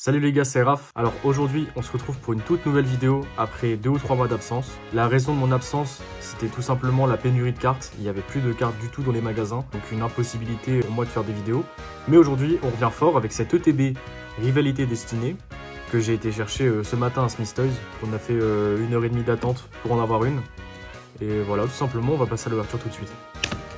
Salut les gars, c'est Raph. Alors aujourd'hui, on se retrouve pour une toute nouvelle vidéo après 2 ou 3 mois d'absence. La raison de mon absence, c'était tout simplement la pénurie de cartes. Il n'y avait plus de cartes du tout dans les magasins, donc une impossibilité pour moi de faire des vidéos. Mais aujourd'hui, on revient fort avec cette ETB Rivalité Destinée que j'ai été chercher ce matin à Smith Toys. On a fait 1h30 d'attente pour en avoir une. Et voilà, tout simplement, on va passer à l'ouverture tout de suite.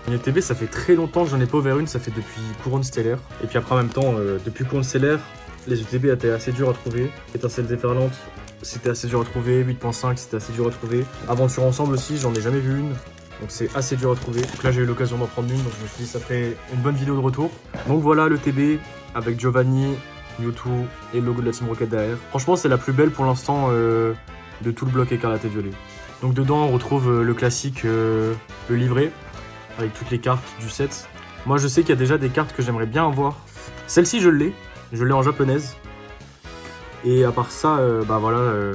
Une ETB, ça fait très longtemps que j'en ai pas ouvert une, ça fait depuis Couronne Stellaire. Et puis après en même temps, depuis Couronne Stellaire, les ETB étaient assez durs à trouver. Étincelle déferlante, c'était assez dur à trouver. 8.5, c'était assez dur à trouver. Aventure Ensemble aussi, j'en ai jamais vu une. Donc c'est assez dur à trouver. Donc là j'ai eu l'occasion d'en prendre une, donc je me suis dit ça ferait une bonne vidéo de retour. Donc voilà l'ETB avec Giovanni, Mewtwo et le logo de la Team Rocket derrière. Franchement c'est la plus belle pour l'instant de tout le bloc écarlate et violet. Donc dedans on retrouve le classique, le livret, avec toutes les cartes du set. Moi je sais qu'il y a déjà des cartes que j'aimerais bien avoir. Celle-ci je l'ai en japonaise. Et à part ça, bah voilà,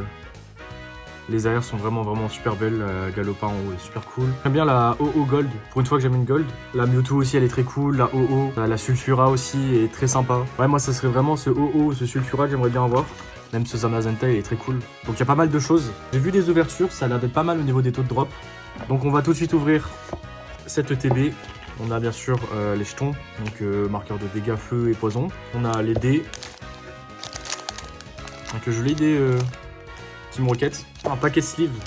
les arrières sont vraiment super belles. Galopin en haut est super cool. J'aime bien la OO Gold, pour une fois que j'aime une Gold. La Mewtwo aussi elle est très cool, la OO, la Sulfura aussi est très sympa. Ouais moi ça serait vraiment ce OO, ce Sulfura que j'aimerais bien avoir. Même ce Zamazenta il est très cool. Donc il y a pas mal de choses. J'ai vu des ouvertures, ça a l'air d'être pas mal au niveau des taux de drop. Donc on va tout de suite ouvrir cette ETB. On a bien sûr les jetons, donc marqueurs de dégâts, feu et poison. On a les dés. Donc je l'ai des Team Rocket. Un paquet de sleeves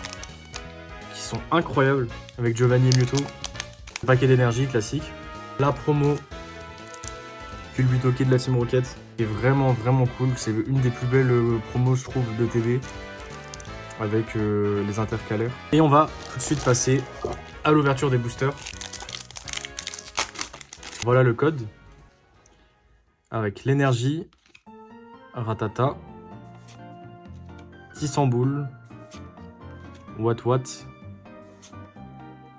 qui sont incroyables avec Giovanni et Mewtwo. Un paquet d'énergie classique. La promo Culbutoke de la Team Rocket est vraiment cool. C'est une des plus belles promos je trouve de TB avec les intercalaires. Et on va tout de suite passer à l'ouverture des boosters. Voilà le code avec l'énergie, Ratata, Tissamboule, Watt,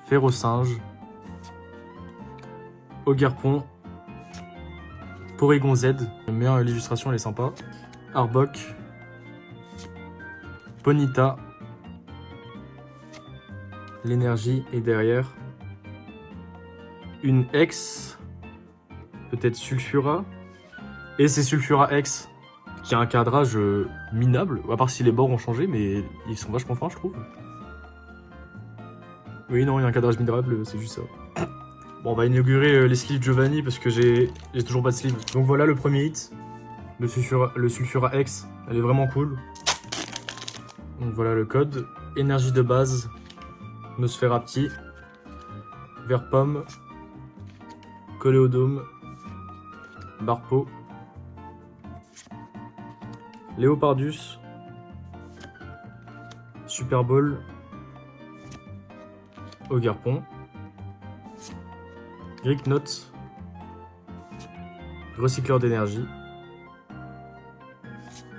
Ferrosinge, Ogerpon, Porygon Z, j'aime bien l'illustration, elle est sympa, Arbok, Ponyta, l'énergie est derrière, une X, peut-être Sulfura, et c'est Sulfura X qui a un cadrage minable, à part si les bords ont changé, mais ils sont vachement fins je trouve. Oui non, il y a un cadrage minable, c'est juste ça. Bon, on va inaugurer les sleeves Giovanni parce que j'ai toujours pas de sleeve. Donc voilà le premier hit, le Sulfura X, elle est vraiment cool. Donc voilà le code, énergie de base, Nosferapti, Vert Pomme, Coléodome, Barpo, Léopardus, Super Ball, Ogerpon, Gricknote, Recycleur d'énergie,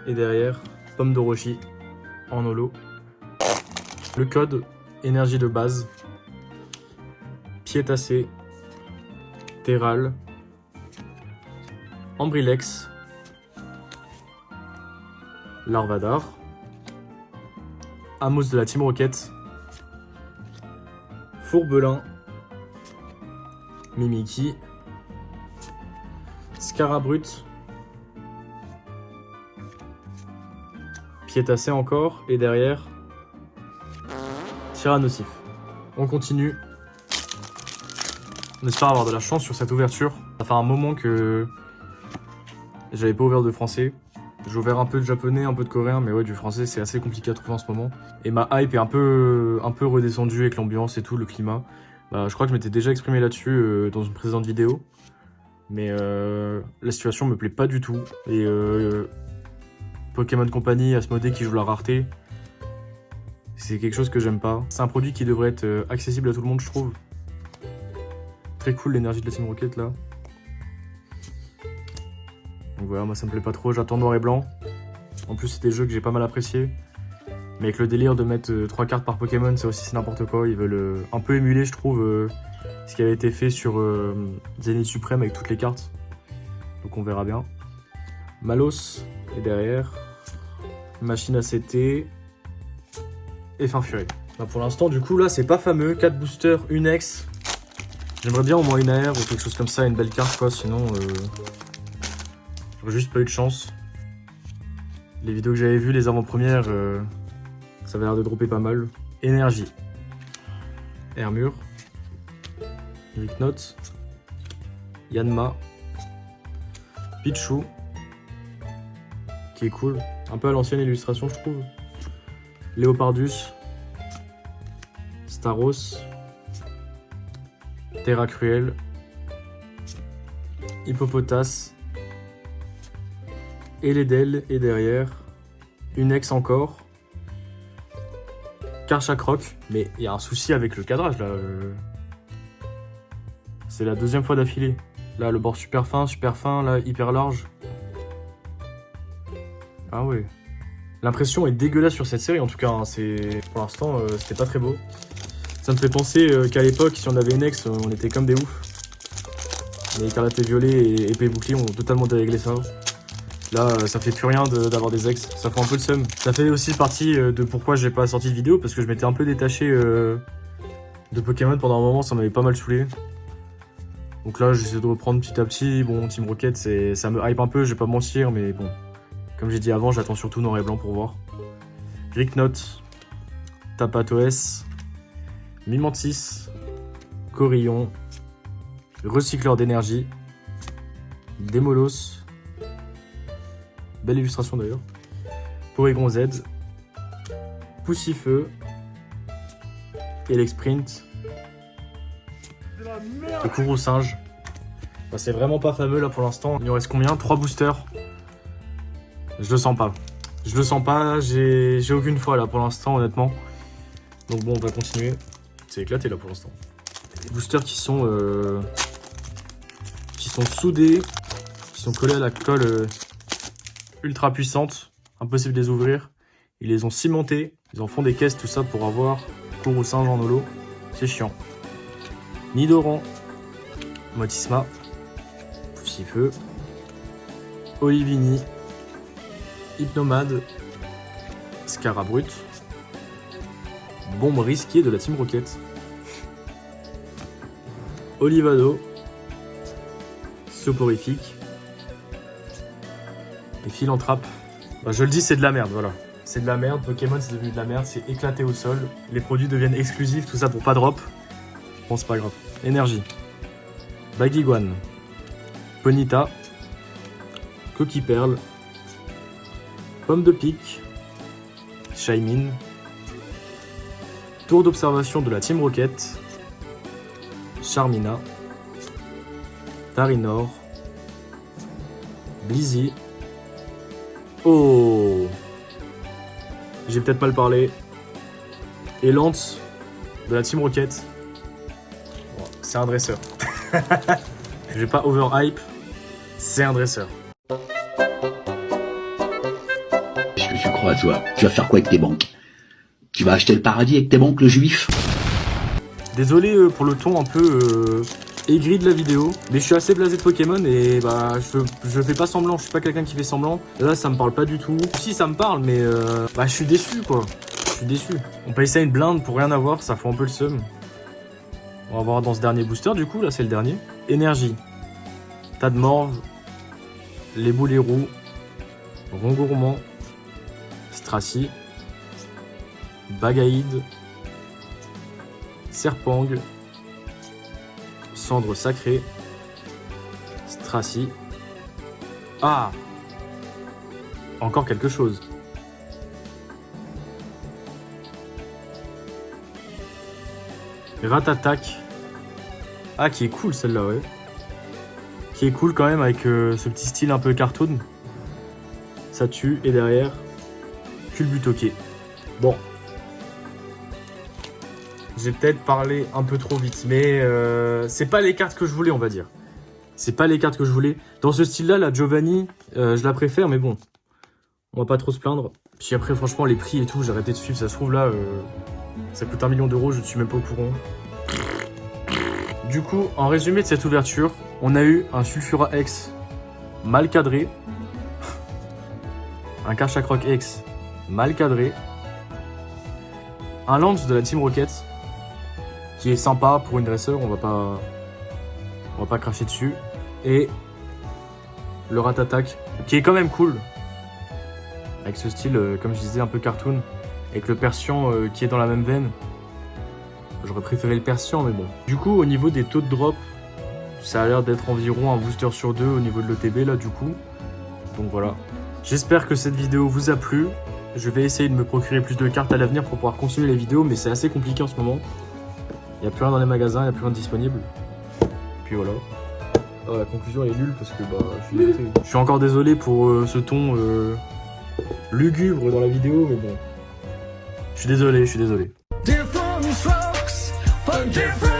et derrière, Pomme d'Orochi en holo. Le code, énergie de base, Piétacé, Terral, Ambrilex, Larvadar, Amos de la Team Rocket, Fourbelin, Mimikyu, Scarabrut, Piétacé encore, et derrière, Tyrannosif. On continue. On espère avoir de la chance sur cette ouverture. Ça fait un moment que j'avais pas ouvert de français. J'ai ouvert un peu de japonais, un peu de coréen, mais ouais, du français, c'est assez compliqué à trouver en ce moment. Et ma hype est un peu redescendue avec l'ambiance et tout, le climat. Bah, je crois que je m'étais déjà exprimé là-dessus dans une précédente vidéo. Mais la situation me plaît pas du tout. Et Pokémon Company, Asmodée qui joue la rareté, c'est quelque chose que j'aime pas. C'est un produit qui devrait être accessible à tout le monde, je trouve. Très cool l'énergie de la Team Rocket là. Donc voilà, moi ça me plaît pas trop, j'attends noir et blanc. En plus c'est des jeux que j'ai pas mal appréciés. Mais avec le délire de mettre 3 cartes par Pokémon, c'est aussi n'importe quoi. Ils veulent un peu émuler je trouve ce qui avait été fait sur Zénith Suprême avec toutes les cartes. Donc on verra bien. Malos est derrière. Machine ACT. Et Fin Fury. Bah pour l'instant du coup là c'est pas fameux. 4 boosters, une X. J'aimerais bien au moins une AR ou quelque chose comme ça, une belle carte quoi, sinon j'aurais juste pas eu de chance. Les vidéos que j'avais vues, les avant-premières, ça avait l'air de dropper pas mal. Énergie. Hermure. Ricknote. Yanma. Pichou. Qui est cool. Un peu à l'ancienne illustration, je trouve. Léopardus. Staros. Terra Cruel. Hippopotas. Eledel et derrière. Unex encore. Karchakroc. Mais il y a un souci avec le cadrage là. C'est la deuxième fois d'affilée. Là, le bord super fin, là, hyper large. Ah ouais. L'impression est dégueulasse sur cette série en tout cas. Hein. Pour l'instant, c'était pas très beau. Ça me fait penser qu'à l'époque, si on avait une ex, on était comme des oufs. Mais Écarlate et Violet et Épée et Bouclier ont totalement déréglé ça. Là, ça fait plus rien d'avoir des ex. Ça fait un peu le seum. Ça fait aussi partie de pourquoi j'ai pas sorti de vidéo, parce que je m'étais un peu détaché de Pokémon pendant un moment, ça m'avait pas mal saoulé. Donc là, j'essaie de reprendre petit à petit. Bon, Team Rocket, ça me hype un peu, je vais pas mentir, mais bon. Comme j'ai dit avant, j'attends surtout noir et blanc pour voir. Ricknote, Tapatoes, Mimantis, Corillon, Recycleur d'énergie, Démolos, belle illustration d'ailleurs, Porygon Z, Poussifeu, Elexprint, et Kourou Singe. Bah, c'est vraiment pas fameux là pour l'instant. Il nous reste combien? 3 boosters. Je le sens pas. Je le sens pas, j'ai aucune foi là pour l'instant honnêtement. Donc bon, on va continuer. C'est éclaté là pour l'instant. Les boosters qui sont soudés, qui sont collés à la colle ultra puissante, impossible de les ouvrir. Ils les ont cimentés, ils en font des caisses tout ça pour avoir Kourou Singe en holo. C'est chiant. Nidoran, Motisma, Poussifeu, Olivini, Hypnomade, Scarabrut, Bombe risquée de la Team Rocket, Olivado, Soporifique et Philanthrape. Bah, je le dis, c'est de la merde, voilà. C'est de la merde, Pokémon c'est devenu de la merde, c'est éclaté au sol. Les produits deviennent exclusifs, tout ça pour pas drop. Bon, c'est pas grave. Énergie. Baguiguane. Ponyta. Coquille Perle. Pomme de pique. Shaymin. Tour d'observation de la Team Rocket. Charmina. Tarinor. Blizzy. Oh! J'ai peut-être mal parlé. Et Lance de la Team Rocket. Bon, c'est un dresseur. Je vais pas overhype. C'est un dresseur. Qu'est-ce que tu crois, toi? Tu vas faire quoi avec tes banques? Tu vas acheter le paradis avec tes banques, le juif? Désolé pour le ton un peu aigri de la vidéo, mais je suis assez blasé de Pokémon et bah je fais pas semblant, je suis pas quelqu'un qui fait semblant. Là ça me parle pas du tout. Si ça me parle, mais bah je suis déçu quoi. Je suis déçu. On paye ça une blinde pour rien avoir, ça fout un peu le seum. On va voir dans ce dernier booster du coup, là c'est le dernier. Énergie. Tas de morve. Les boulets roux. Rongourmand. Stracy. Bagaïde. Serpang. Cendre sacrée. Stracy. Ah! Encore quelque chose. Ratatak. Ah, qui est cool celle-là, ouais. Qui est cool quand même avec ce petit style un peu cartoon. Ça tue. Et derrière, Culbutoqué. Bon. J'ai peut-être parlé un peu trop vite, mais c'est pas les cartes que je voulais, on va dire. C'est pas les cartes que je voulais. Dans ce style-là, la Giovanni, je la préfère, mais bon. On va pas trop se plaindre. Puis après, franchement, les prix et tout, j'ai arrêté de suivre. Ça se trouve, là, ça coûte 1 million d'euros, je ne suis même pas au courant. Du coup, en résumé de cette ouverture, on a eu un Sulfura X mal cadré. Un Karchakroc X mal cadré. Un Lance de la Team Rocket, qui est sympa pour une dresseur, on va pas cracher dessus. Et le Ratatak, qui est quand même cool. avec ce style, comme je disais, un peu cartoon, avec le Persian qui est dans la même veine. J'aurais préféré le Persian, mais bon. Du coup, au niveau des taux de drop, ça a l'air d'être environ un booster sur 2 au niveau de l'ETB, là, du coup. Donc voilà. J'espère que cette vidéo vous a plu. Je vais essayer de me procurer plus de cartes à l'avenir pour pouvoir continuer les vidéos, mais c'est assez compliqué en ce moment. Il n'y a plus rien dans les magasins, il n'y a plus rien de disponible. Puis voilà. Oh, la conclusion elle est nulle parce que bah, je suis encore désolé pour ce ton lugubre dans la vidéo, mais bon. Je suis désolé, je suis désolé. Different strokes for different